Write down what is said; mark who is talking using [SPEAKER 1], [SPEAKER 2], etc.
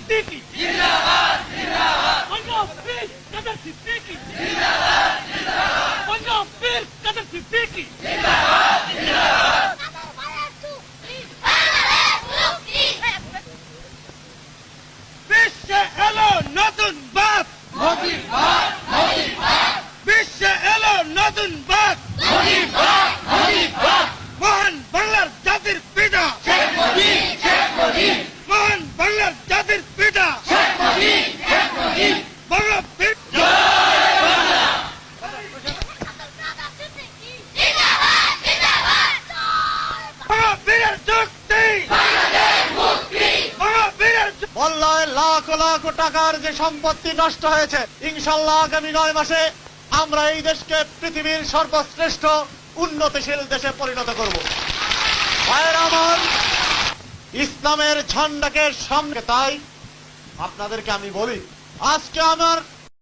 [SPEAKER 1] সিদ্দিকী জিন্দাবাদ জিন্দাবাদ পঞ্জাব বীর কাদের সিদ্দিকী জিন্দাবাদ জিন্দাবাদ পঞ্জাব বীর কাদের সিদ্দিকী জিন্দাবাদ জিন্দাবাদ বিশ্বে এলো নতুন বাপ মোদির বাপ মোদির বাপ বিশ্বে এলো নতুন বাপ মোদির বাপ মোদির বাপ মহান বাংলার জাতির পিতা শেখ মুজিব শেখ মুজিব মহান বাংলার জাতির পিতা শেখ মুজিব শেখ মুজিব বাংলা বীর জয় বাংলা বাংলা বীরের যুক্তি বাংলাদেশ মুক্তি বাংলা বীরের
[SPEAKER 2] বল্লায় লাখ লাখ টাকার যে সম্পত্তি নষ্ট হয়েছে, ইনশাল্লাহ আগামী 9 মাসে আমরা এই দেশকে পৃথিবীর সর্বশ্রেষ্ঠ উন্নতিশীল দেশে পরিণত করব। ভাইয়েরা আমার, ইসলামের ঝান্ডাকে সামনে, তাই আপনাদেরকে আমি বলি, আজকে আমার